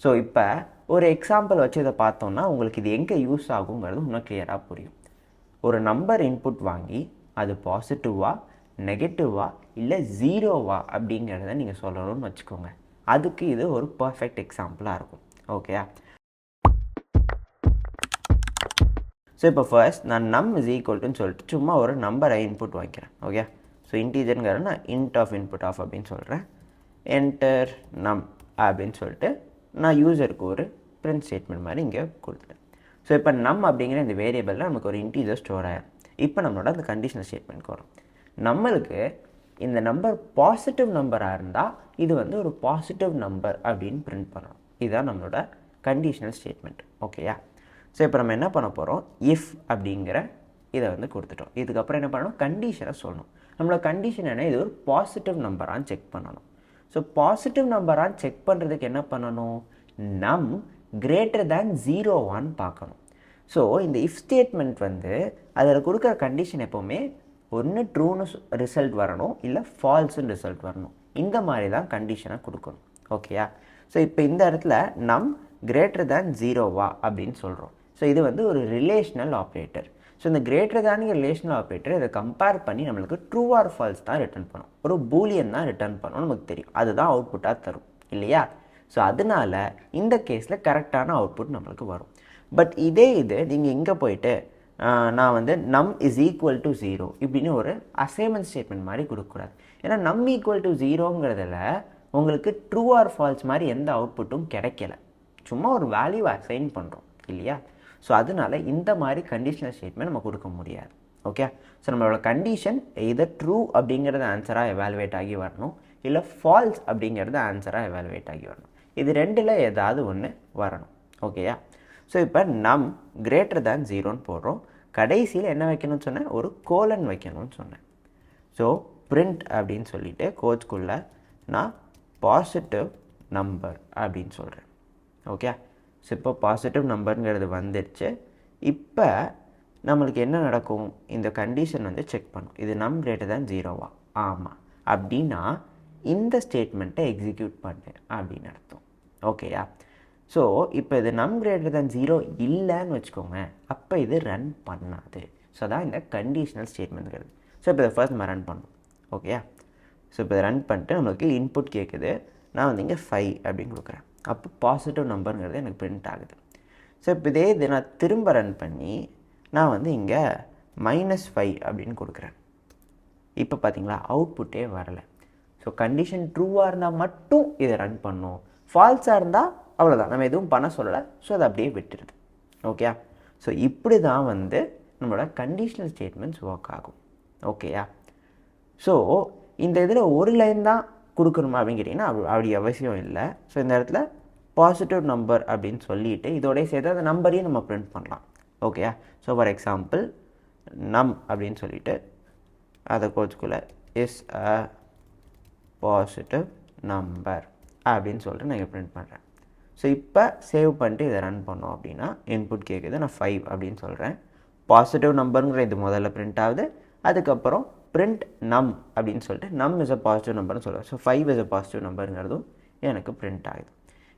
So இப்போ ஒரு example வச்சு இதை பார்த்தோம்னா உங்களுக்கு இது எங்கே யூஸ் ஆகுங்கிறது இன்னும் கிளியராக புரியும். ஒரு நம்பர் இன்புட் வாங்கி அது பாசிட்டிவா நெகட்டிவா இல்லை ஜீரோவா அப்படிங்கிறத நீங்கள் சொல்லணும்னு வச்சுக்கோங்க. அதுக்கு இது ஒரு பர்ஃபெக்ட் எக்ஸாம்பிளாக இருக்கும். ஓகேயா? ஸோ இப்போ ஃபர்ஸ்ட் நான் நம் இஸ் ஈக்குவல்ட்டுன்னு சொல்லிட்டு சும்மா ஒரு நம்பரை இன்புட் வாங்கிக்கிறேன். ஓகே, ஸோ இன்டீஜருங்கிறது நான் இன்ட் ஆஃப் இன்புட் ஆஃப் அப்படின்னு சொல்கிறேன். என்டர் நம் அப்படின்னு சொல்லிட்டு நான் யூசருக்கு ஒரு பிரிண்ட் ஸ்டேட்மெண்ட் மாதிரி இங்கே கொடுத்துட்டேன். ஸோ இப்போ நம் அப்படிங்கிற இந்த வேரியபிளில் நமக்கு ஒரு இன்டீஜர் ஸ்டோர் ஆகிடும். இப்போ நம்மளோட அந்த கண்டிஷனல் ஸ்டேட்மெண்ட்க்கு வரும். நம்மளுக்கு இந்த நம்பர் பாசிட்டிவ் நம்பராக இருந்தால் இது வந்து ஒரு பாசிட்டிவ் நம்பர் அப்படின்னு பிரிண்ட் பண்ணணும். இதுதான் நம்மளோட கண்டிஷனல் ஸ்டேட்மெண்ட். ஓகேயா? ஸோ இப்போ நம்ம என்ன பண்ண போகிறோம், இஃப் அப்படிங்கிற இதை வந்து கொடுத்துட்டோம். இதுக்கப்புறம் என்ன பண்ணணும், கண்டிஷனை சொல்லணும். நம்மளோட கண்டிஷன் என்ன, இது ஒரு பாசிட்டிவ் நம்பரான்னு செக் பண்ணணும். ஸோ பாசிட்டிவ் நம்பரான்னு செக் பண்ணுறதுக்கு என்ன பண்ணணும், நம் கிரேட்டர் தேன் 0வான்னு பார்க்கணும். ஸோ இந்த இஃப் ஸ்டேட்மெண்ட் வந்து அதில் கொடுக்குற கண்டிஷன் எப்போவுமே ஒன்று ட்ரூன்னு ரிசல்ட் வரணும், இல்லை ஃபால்ஸுன்னு ரிசல்ட் வரணும். இந்த மாதிரி தான் கண்டிஷனை கொடுக்கணும். ஓகேயா? ஸோ இப்போ இந்த இடத்துல நம் கிரேட்டர் தேன் 0வா அப்படின்னு சொல்கிறோம். ஸோ இது வந்து ஒரு ரிலேஷ்னல் ஆப்ரேட்டர். ஸோ இந்த கிரேட்டர் தேன் ரிலேஷனல் ஆப்ரேட்டர் இதை கம்பேர் பண்ணி நம்மளுக்கு ட்ரூ ஆர் ஃபால்ஸ் தான் ரிட்டர்ன் பண்ணும். ஒரு பூலியன் தான் ரிட்டர்ன் பண்ணணும் நமக்கு தெரியும். அதுதான் அவுட்புட்டாக தரும் இல்லையா? ஸோ அதனால இந்த கேஸில் கரெக்டான அவுட்புட் நம்மளுக்கு வரும். பட் இதே இது நீங்கள் இங்கே போயிட்டு நான் வந்து நம் இஸ் ஈக்குவல் டு 0 இப்படின்னு ஒரு அசைன்மெண்ட் ஸ்டேட்மெண்ட் மாதிரி கொடுக்கக்கூடாது. ஏன்னா நம் ஈக்குவல் டு 0ங்கிறதுல உங்களுக்கு ட்ரூ ஆர் ஃபால்ஸ் மாதிரி எந்த அவுட்புட்டும் கிடைக்கல. சும்மா ஒரு வேல்யூ அசைன் பண்ணுறோம் இல்லையா? ஸோ அதனால இந்த மாதிரி கண்டிஷனல் ஸ்டேட்மெண்ட் நம்ம கொடுக்க முடியாது. ஓகே, ஸோ நம்மளோட கண்டிஷன் இதர் ட்ரூ அப்படிங்கிறது ஆன்சராக எவாலுவேட் ஆகி வரணும், இல்லை ஃபால்ஸ் அப்படிங்கிறது ஆன்சராக எவாலுவேட் ஆகி வரணும். இது ரெண்டில் ஏதாவது ஒன்று வரணும். ஓகேயா? ஸோ இப்போ நம் கிரேட்டர் தேன் 0ன்னு போடுறோம். கடைசியில் என்ன வைக்கணும்னு சொன்னேன், ஒரு கோலன் வைக்கணும்னு சொன்னேன். ஸோ பிரிண்ட் அப்படின்னு சொல்லிட்டு கோட்ஸ்குள்ளே நான் பாசிட்டிவ் நம்பர் அப்படின்னு சொல்கிறேன். ஓகே, ஸோ இப்போ பாசிட்டிவ் நம்பருங்கிறது வந்துடுச்சு. இப்போ நம்மளுக்கு என்ன நடக்கும், இந்த கண்டிஷன் வந்து செக் பண்ணும். இது நம் கிரேட்டர் தேன் 0வா? ஆமாம் அப்படின்னா இந்த ஸ்டேட்மெண்ட்டை எக்ஸிக்யூட் பண்ணு அப்படின்னு அர்த்தம். ஓகேயா? ஸோ இப்போ இது நம் கிரேட்டர் தேன் 0 இல்லைன்னு வச்சுக்கோங்க, அப்போ இது ரன் பண்ணாது. ஸோ அதான் இந்த கண்டிஷனல் ஸ்டேட்மெண்ட்ங்கிறது. ஸோ இப்போ இதை ஃபர்ஸ்ட் நம்ம ரன் பண்ணணும். ஓகேயா? ஸோ இப்போ இதை ரன் பண்ணிட்டு நம்மளுக்கு இன்புட் கேட்குது. நான் வந்து இங்கே 5 அப்படின்னு கொடுக்குறேன். அப்போ பாசிட்டிவ் நம்பருங்கிறது எனக்கு பிரிண்ட் ஆகுது. ஸோ இப்போ இதே இது நான் திரும்ப ரன் பண்ணி நான் வந்து இங்கே -5 அப்படின்னு கொடுக்குறேன். இப்போ பார்த்தீங்களா அவுட்புட்டே வரலை. ஸோ கண்டிஷன் ட்ரூவாக இருந்தால் மட்டும் இதை ரன் பண்ணும், ஃபால்ஸாக இருந்தால் அவ்வளோதான், நம்ம எதுவும் பண்ண சொல்லலை. ஸோ அதை அப்படியே விட்டுருது. ஓகேயா? ஸோ இப்படி தான் வந்து நம்மளோட கண்டிஷனல் ஸ்டேட்மெண்ட்ஸ் ஒர்க் ஆகும். ஓகேயா? ஸோ இந்த இதில் ஒரு லைன் தான் கொடுக்கணுமா அப்படின்னு கேட்டிங்கன்னா அப்படி அவசியம் இல்லை. ஸோ இந்த இடத்துல பாசிட்டிவ் நம்பர் அப்படின்னு சொல்லிவிட்டு இதோடய சேர்த்து அந்த நம்பரையும் நம்ம பிரிண்ட் பண்ணலாம். ஓகேயா? ஸோ ஃபார் எக்ஸாம்பிள் நம் அப்படின்னு சொல்லிவிட்டு அதை கோச்சுக்குள்ளே இஸ் அ பாசிட்டிவ் நம்பர் அப்படின்னு சொல்லிட்டு நான் இங்கே பிரிண்ட் பண்ணுறேன். ஸோ இப்போ சேவ் பண்ணிட்டு இதை ரன் பண்ணோம் அப்படின்னா இன்புட் கேட்குது. நான் 5 அப்படின்னு சொல்கிறேன். பாசிட்டிவ் நம்பருங்கிற இது முதல்ல பிரிண்ட் ஆகுது. அதுக்கப்புறம் பிரிண்ட் நம் அப்படின்னு சொல்லிட்டு நம் இஸ் அ பாசிட்டிவ் நம்பர்னு சொல்லுவேன். ஸோ 5 இஸ் அ பாசிட்டிவ் நம்பருங்கிறதும் எனக்கு பிரிண்ட் ஆகுது.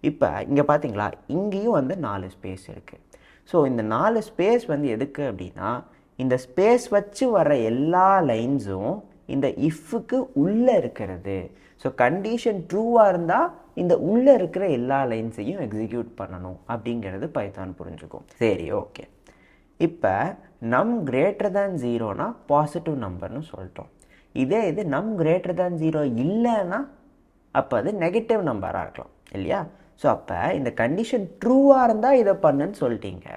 இப்போ இங்கே பார்த்தீங்களா இங்கேயும் வந்து 4 ஸ்பேஸ் இருக்குது. ஸோ இந்த 4 ஸ்பேஸ் வந்து எதுக்கு அப்படின்னா இந்த ஸ்பேஸ் வச்சு வர எல்லா லைன்ஸும் இந்த இஃப்க்கு உள்ளே இருக்கிறது. ஸோ கண்டிஷன் ட்ரூவாக இருந்தால் இந்த உள்ளே இருக்கிற எல்லா லைன்ஸையும் எக்ஸிக்யூட் பண்ணணும் அப்படிங்கிறது பைத்தான் புரிஞ்சுக்கும். சரி, ஓகே. இப்போ நம் கிரேட்டர் தேன் 0னா பாசிட்டிவ் நம்பர்னு சொல்லிட்டோம். இதே இது நம் கிரேட்டர் தேன் 0 இல்லைன்னா அப்போ அது நெகட்டிவ் நம்பராக இருக்கலாம் இல்லையா? ஸோ அப்போ இந்த கண்டிஷன் ட்ரூவாக இருந்தால் இதை பண்ணுன்னு சொல்லிட்டீங்க.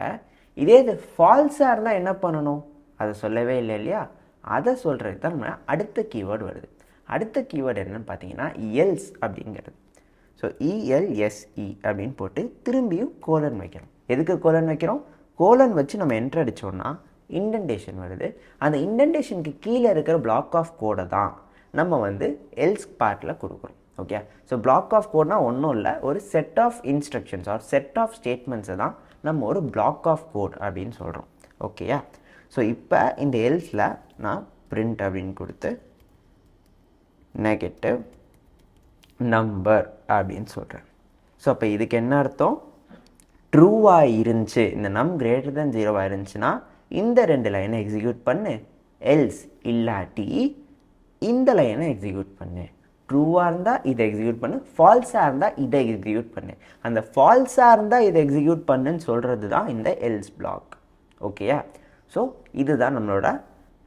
இதே இது ஃபால்ஸாக இருந்தால் என்ன பண்ணணும் அதை சொல்லவே இல்லை இல்லையா? அதை சொல்கிறது தான் நம்ம அடுத்த கீவேர்டு வருது. அடுத்த கீவேர்டு என்னன்னு பார்த்தீங்கன்னா எல்ஸ் அப்படிங்கிறது. ஸோ ELSE அப்படின்னு போட்டு திரும்பியும் கோலன் வைக்கிறோம். எதுக்கு கோலன் வைக்கிறோம்? கோலன் வச்சு நம்ம என்ட்ரு அடித்தோன்னா இண்டென்டேஷன் வருது. அந்த இண்டென்டேஷனுக்கு கீழே இருக்கிற பிளாக் ஆஃப் கோடை தான் நம்ம வந்து எல்ஸ் பார்ட்டில் கொடுக்குறோம். ஓகே, ஸோ பிளாக் ஆஃப் கோட்னா ஒன்றும் இல்லை, ஒரு set of instructions or set of ஸ்டேட்மெண்ட்ஸை தான் நம்ம ஒரு பிளாக் ஆஃப் கோட் அப்படின்னு சொல்கிறோம். ஓகேயா? ஸோ இப்போ இந்த எல்ஸில் நான் பிரிண்ட் அப்படின்னு கொடுத்து நெகட்டிவ் நம்பர் அப்படின்னு சொல்கிறேன். ஸோ அப்போ இதுக்கு என்ன அர்த்தம்? ட்ரூவாக இருந்துச்சு, இந்த நம் கிரேட்டர் தேன் 0 இருந்துச்சுன்னா இந்த ரெண்டு லைனை எக்ஸிக்யூட் பண்ணு, எல்ஸ் இல்லாட்டி இந்த லைனை எக்ஸிக்யூட் பண்ணு. ட்ரூவாக இருந்தால் இதை எக்ஸிக்யூட் பண்ணு, ஃபால்ஸாக இருந்தால் இதை எக்ஸிக்யூட் பண்ணு. அந்த ஃபால்ஸாக இருந்தால் இதை எக்ஸிக்யூட் பண்ணுன்னு சொல்கிறது தான் இந்த எல்ஸ் பிளாக். ஓகேயா? ஸோ இதுதான் நம்மளோட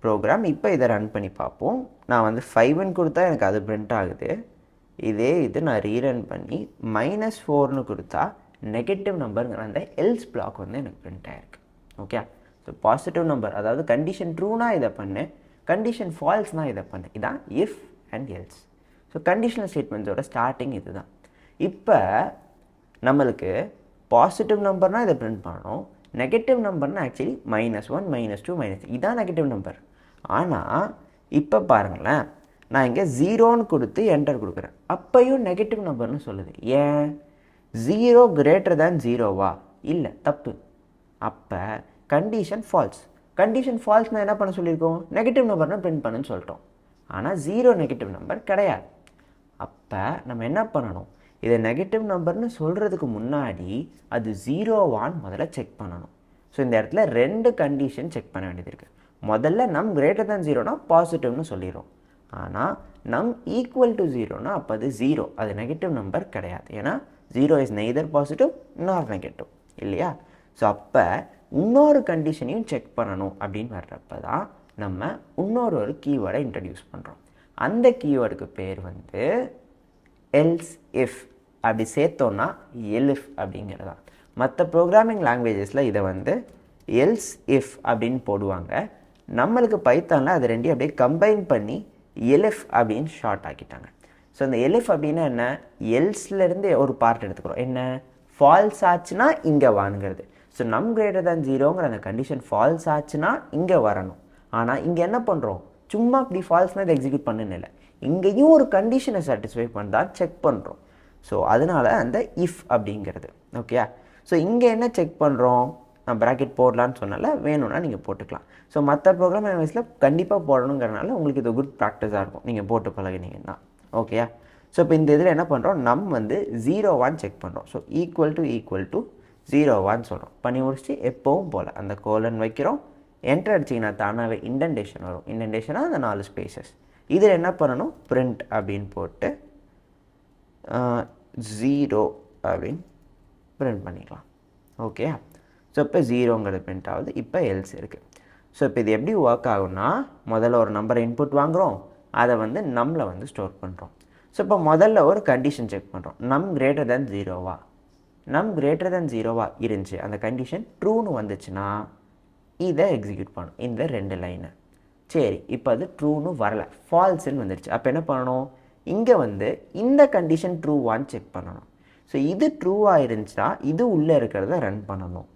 ப்ரோக்ராம். இப்போ இதை ரன் பண்ணி பார்ப்போம். நான் வந்து 5ன்னு கொடுத்தா எனக்கு அது பிரிண்ட் ஆகுது. இதே இது நான் ரீரன் பண்ணி -4ன்னு கொடுத்தா நெகட்டிவ் நம்பருங்கிற அந்த எல்ஸ் பிளாக் வந்து எனக்கு பிரிண்ட் ஆகிருக்கு. ஓகே? ஸோ பாசிட்டிவ் நம்பர், அதாவது கண்டிஷன் ட்ரூனா இதை பண்ணு, கண்டிஷன் ஃபால்ஸ்னால் இதை பண்ணு. இதான் if and else. So conditional ஸ்டேட்மெண்ட்ஸோட ஸ்டார்டிங் இது தான். இப்போ நம்மளுக்கு பாசிட்டிவ் நம்பர்னால் இதை பிரிண்ட் பண்ணணும், நெகட்டிவ் நம்பர்னால் ஆக்சுவலி -1 -2 -3 இதான் நெகட்டிவ் நம்பர். ஆனால் இப்போ பாருங்களேன், நான் இங்கே 0ன்னு கொடுத்து என்டர் கொடுக்குறேன், அப்பையும் நெகட்டிவ் நம்பர்னு சொல்லுது. ஏன்? 0 கிரேட்டர் தேன் 0வா? இல்லை, தப்பு. அப்போ கண்டிஷன் ஃபால்ஸ். கண்டிஷன் ஃபால்ஸ்னால் என்ன பண்ண சொல்லியிருக்கோம்? நெகட்டிவ் நம்பர்னால் பிரிண்ட் பண்ணுன்னு சொல்லிட்டோம். ஆனால் 0 நெகட்டிவ் நம்பர் கிடையாது. அப்போ நம்ம என்ன பண்ணணும்? இதை நெகட்டிவ் நம்பர்னு சொல்கிறதுக்கு முன்னாடி அது 0வான்னு முதல்ல செக் பண்ணணும். ஸோ இந்த இடத்துல 2 கண்டிஷன் செக் பண்ண வேண்டியது இருக்குது. முதல்ல நம் கிரேட்டர் தேன் 0னா பாசிட்டிவ்னு சொல்லிடும். ஆனால் நம் ஈக்குவல் டு 0னா அப்போ அது 0, அது நெகட்டிவ் நம்பர் கிடையாது. ஏன்னா 0 இஸ் நெய்தர் பாசிட்டிவ் நார் நெகட்டிவ், இல்லையா? ஸோ அப்போ இன்னொரு கண்டிஷனையும் செக் பண்ணணும். அப்படின்னு வர்றப்ப தான் நம்ம இன்னொரு கீவேர்டை இன்ட்ரடியூஸ் பண்ணுறோம். அந்த கீவேர்டுக்கு பேர் வந்து எல்ஸ் இஃப். அப்படி சேர்த்தோன்னா எல்இஃப் அப்படிங்கிறதா. மற்ற ப்ரோக்ராமிங் லாங்குவேஜஸில் இதை வந்து எல்ஸ் இஃப் அப்படின்னு போடுவாங்க. நம்மளுக்கு பைத்தானில் அது ரெண்டையும் அப்படியே கம்பைன் பண்ணி எல்இஃப் அப்படின்னு ஷார்ட் ஆக்கிட்டாங்க. ஸோ அந்த எல்இஃப் அப்படின்னா என்ன? எல்ஸ்லேருந்து ஒரு பார்ட் எடுத்துக்கிறோம். என்ன? ஃபால்ஸ் ஆச்சுன்னா இங்கே வாங்குறது. ஸோ நம் கிரேட்டர் தேன் 0ங்கிற அந்த கண்டிஷன் ஃபால்ஸ் ஆச்சுன்னா இங்கே வரணும். ஆனால் இங்கே என்ன பண்ணுறோம்? சும்மா இப்படி ஃபால்ஸ்னால் இதை எக்ஸிக்யூட் பண்ணுன்னு இல்லை, இங்கேயும் ஒரு கண்டிஷனை சாட்டிஸ்ஃபை பண்ணதான் செக் பண்ணுறோம். ஸோ அதனால் அந்த இஃப் அப்படிங்கிறது. ஓகே? ஸோ இங்கே என்ன செக் பண்ணுறோம்? நான் ப்ராக்கெட் போடலான்னு சொன்னால, வேணும்னா நீங்கள் போட்டுக்கலாம். ஸோ மற்ற ப்ரோக்ராம் லாங்குவேஜில் கண்டிப்பாக போடணுங்கிறனால உங்களுக்கு இது குட் ப்ராக்டிஸாக இருக்கும், நீங்கள் போட்டு பழகினீங்கன்னா. ஓகேயா? ஸோ இப்போ இந்த இதில் என்ன பண்ணுறோம்? நம் வந்து 0வான்னு செக் பண்ணுறோம். ஸோ ஈக்குவல் டு 0வான்னு சொல்கிறோம். பண்ணி முடிச்சுட்டு எப்பவும் போல் அந்த கோலன் வைக்கிறோம். என்டர் அடிச்சிங்கன்னா தானாகவே இண்டென்டேஷன் வரும். இண்டென்டேஷனாக அந்த 4 ஸ்பேசஸ். இதில் என்ன பண்ணணும்? பிரிண்ட் அப்படின்னு போட்டு 0 அப்படின்னு பிரிண்ட் பண்ணிக்கலாம். ஓகே? ஸோ இப்போ 0ங்கிறது பிரிண்ட் ஆகுது. இப்போ எல்ஸ் இருக்குது. ஸோ இப்போ இது எப்படி ஒர்க் ஆகும்னா, முதல்ல ஒரு நம்பரை இன்புட் வாங்குகிறோம், அதை வந்து நம்மளை வந்து ஸ்டோர் பண்ணுறோம். ஸோ இப்போ முதல்ல ஒரு கண்டிஷன் செக் பண்ணுறோம். நம் கிரேட்டர் தேன் 0வா? நம் கிரேட்டர் தேன் 0வா இருந்துச்சு, அந்த கண்டிஷன் ட்ரூன்னு வந்துச்சுன்னா இதை எக்ஸிக்யூட் பண்ணணும், இந்த 2 லைனை. சரி, இப்போ அது ட்ரூன்னு வரலை, ஃபால்ஸுன்னு வந்துடுச்சு. அப்போ என்ன பண்ணணும்? இங்கே வந்து இந்த கண்டிஷன் ட்ரூவான்னு செக் பண்ணணும். ஸோ இது ட்ரூவாக இருந்துச்சுன்னா இது உள்ளே இருக்கிறத ரன் பண்ணணும்.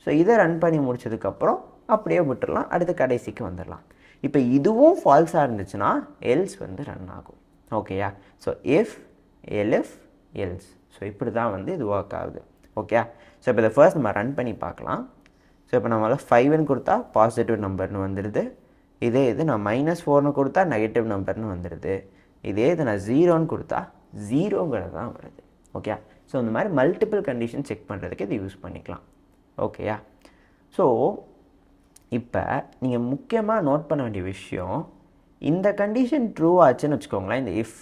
ஸோ இதை ரன் பண்ணி முடிச்சதுக்கப்புறம் அப்படியே விட்டுடலாம், அடுத்து கடைசிக்கு வந்துடலாம். இப்போ இதுவும் ஃபால்ஸாக இருந்துச்சுன்னா எல்ஸ் வந்து ரன் ஆகும். ஓகேயா? So if elif else. So இப்படி தான் வந்து இது ஒர்க் ஆகுது. ஓகே? ஸோ இப்போ இதை ஃபர்ஸ்ட் நம்ம ரன் பண்ணி பார்க்கலாம். ஸோ இப்போ நம்மளால் 5ன்னு கொடுத்தா பாசிட்டிவ் நம்பர்னு வந்துடுது. இதே இது நான் -4ன்னு கொடுத்தா நெகட்டிவ் நம்பர்னு வந்துடுது. இதே இது நான் 0ன்னு கொடுத்தா 0ங்கிறது தான் வருது. ஓகே? ஸோ இந்த மாதிரி மல்டிபிள் கண்டிஷன் செக் பண்ணுறதுக்கு இது யூஸ் பண்ணிக்கலாம். ஓகேயா? ஸோ இப்போ நீங்கள் முக்கியமாக நோட் பண்ண வேண்டிய விஷயம், இந்த கண்டிஷன் ட்ரூ ஆச்சுன்னு வச்சுக்கோங்களேன், இந்த இஃப்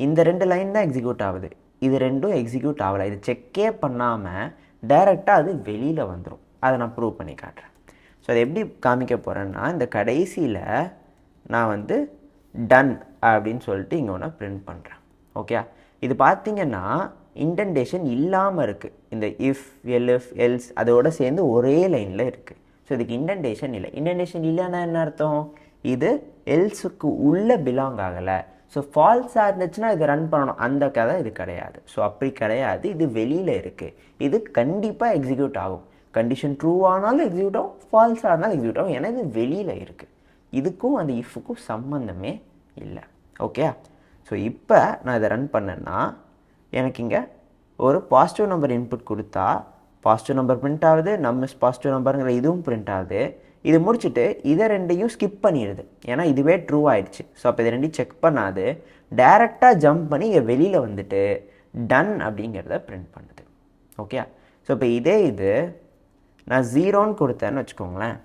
இந்த 2 லைன் தான் எக்ஸிக்யூட் ஆகுது, இது ரெண்டும் எக்ஸிக்யூட் ஆகலை. இது செக்கே பண்ணாமல் டைரெக்டாக அது வெளியில் வந்துடும். அதை நான் ப்ரூவ் பண்ணி காட்டுறேன். ஸோ அதை எப்படி காமிக்க போகிறேன்னா, இந்த கடைசியில் நான் வந்து டன் அப்படின்னு சொல்லிட்டு இங்கே ஒன்று பிரிண்ட் பண்ணுறேன். ஓகே? இது பார்த்திங்கன்னா இன்டென்டேஷன் இல்லாமல் இருக்குது. இந்த இஃப் எல்இஃப் எல்ஸ் அதோடு சேர்ந்து ஒரே லைனில் இருக்குது. ஸோ இதுக்கு இன்டென்டேஷன் இல்லை. இன்டென்டேஷன் இல்லைன்னா என்ன அர்த்தம்? இது எல்ஸுக்கு உள்ளே பிலாங் ஆகலை. ஸோ ஃபால்ஸாக இருந்துச்சுன்னா இது ரன் பண்ணணும், அந்த கதை இது கிடையாது. ஸோ அப்படி கிடையாது, இது வெளியில் இருக்குது. இது கண்டிப்பாக எக்ஸிக்யூட் ஆகும். கண்டிஷன் ட்ரூ ஆனாலும் எக்ஸிக்யூட் ஆகும், ஃபால்ஸாக இருந்தாலும் எக்ஸிக்யூட் ஆகும். ஏன்னா இது வெளியில் இருக்குது. இதுக்கும் அந்த இஃப்க்கும் சம்மந்தமே இல்லை. ஓகே? ஸோ இப்போ நான் இதை ரன் பண்ணேன்னா எனக்கு இங்கே ஒரு பாசிட்டிவ் நம்பர் இன்புட் கொடுத்தா பாசிட்டிவ் நம்பர் பிரிண்ட் ஆகுது, நம்ம பாசிட்டிவ் நம்பருங்கிற இதுவும் பிரிண்ட் ஆகுது. இது முடிச்சுட்டு இதை ரெண்டையும் ஸ்கிப் பண்ணிடுது, ஏன்னா இதுவே ட்ரூ ஆகிடுச்சு. ஸோ அப்போ இது ரெண்டையும் செக் பண்ணாது, டைரெக்டாக ஜம்ப் பண்ணி இங்கே வெளியில் வந்துட்டு டன் அப்படிங்கிறத பிரிண்ட் பண்ணுது. ஓகே, ஸோ இப்போ இது நான் 0ன்னு கொடுத்தேன்னு வச்சுக்கோங்களேன்.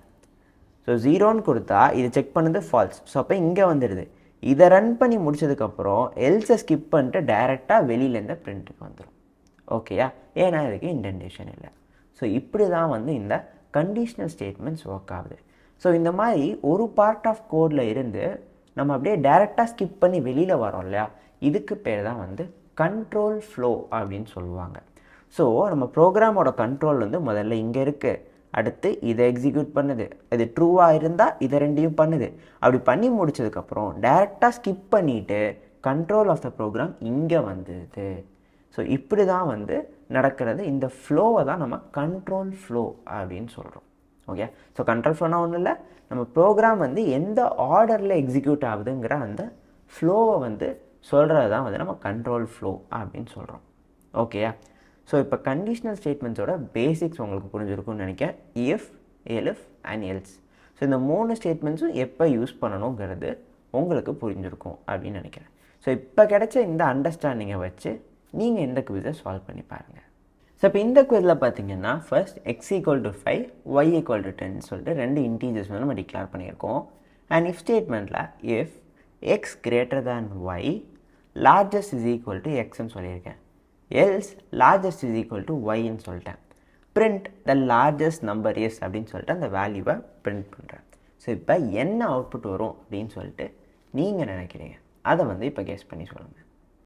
ஸோ 0ன்னு கொடுத்தா இது செக் பண்ணது ஃபால்ஸ். ஸோ அப்போ இங்கே வந்துடுது. இதை ரன் பண்ணி முடிச்சதுக்கப்புறம் எல்ஸை ஸ்கிப் பண்ணிட்டு டைரெக்டாக வெளியிலேருந்து பிரிண்ட்டுக்கு வந்துடும். ஓகேயா, ஏன்னா இதுக்கு இன்டென்டேஷன் இல்லை. ஸோ இப்படி தான் இந்த கண்டிஷ்னல் ஸ்டேட்மெண்ட்ஸ் ஒர்க் ஆகுது. ஸோ இந்த மாதிரி ஒரு பார்ட் ஆஃப் கோடில் இருந்து நம்ம அப்படியே டைரெக்டாக ஸ்கிப் பண்ணி வெளியில் வரோம் இல்லையா, இதுக்கு பேர் தான் கண்ட்ரோல் ஃப்ளோ அப்படின்னு சொல்லுவாங்க. ஸோ நம்ம ப்ரோக்ராமோட கண்ட்ரோல் முதல்ல இங்கே இருக்குது, அடுத்து இதை எக்ஸிக்யூட் பண்ணுது, இது ட்ரூவாக இருந்தால் இதை ரெண்டையும் பண்ணுது. அப்படி பண்ணி முடிச்சதுக்கப்புறம் டைரெக்டாக ஸ்கிப் பண்ணிவிட்டு கண்ட்ரோல் ஆஃப் த ப்ரோக்ராம் இங்கே வந்துடுது. ஸோ இப்படி தான் நடக்கிறது. இந்த ஃப்ளோவை தான் நம்ம கண்ட்ரோல் ஃப்ளோ அப்படின்னு சொல்கிறோம். ஓகே, ஸோ கண்ட்ரோல் ஃப்ளோனா ஒன்றும் இல்லை, நம்ம ப்ரோக்ராம் எந்த ஆர்டரில் எக்ஸிக்யூட் ஆகுதுங்கிற அந்த ஃப்ளோவை சொல்கிறது தான் நம்ம கண்ட்ரோல் ஃப்ளோ அப்படின்னு சொல்கிறோம். ஓகேயா, ஸோ இப்போ கண்டிஷ்னல் ஸ்டேட்மெண்ட்ஸோட பேசிக்ஸ் உங்களுக்கு புரிஞ்சிருக்கும்னு நினைக்கிறேன். If, elif and else. So இந்த 3 ஸ்டேட்மெண்ட்ஸும் எப்போ யூஸ் பண்ணணுங்கிறது உங்களுக்கு புரிஞ்சிருக்கும் அப்படின்னு நினைக்கிறேன். ஸோ இப்போ கிடைச்ச இந்த அண்டர்ஸ்டாண்டிங்கை வச்சு நீங்கள் இந்த குவிஸை சால்வ் பண்ணி பாருங்கள். ஸோ இப்போ இந்த குவிஸில் பார்த்தீங்கன்னா ஃபர்ஸ்ட் x = 5, y = 10 சொல்லிட்டு 2 இன்டீஜர்ஸ் நம்ம டிக்ளேர் பண்ணியிருக்கோம். அண்ட் இஃப் ஸ்டேட்மெண்ட்டில் இஃப் x > y largest = xன்னு சொல்லியிருக்கேன். else largest = yன்னு சொல்லிட்டேன். print the largest number is அப்படின்னு சொல்லிட்டு அந்த வேல்யூவை பிரிண்ட் பண்ணுறேன். ஸோ இப்போ என்ன அவுட்புட் வரும் அப்படின்னு சொல்லிட்டு நீங்கள் நினைக்கிறீங்க, அதை இப்போ கெஸ் பண்ணி சொல்லுங்கள்.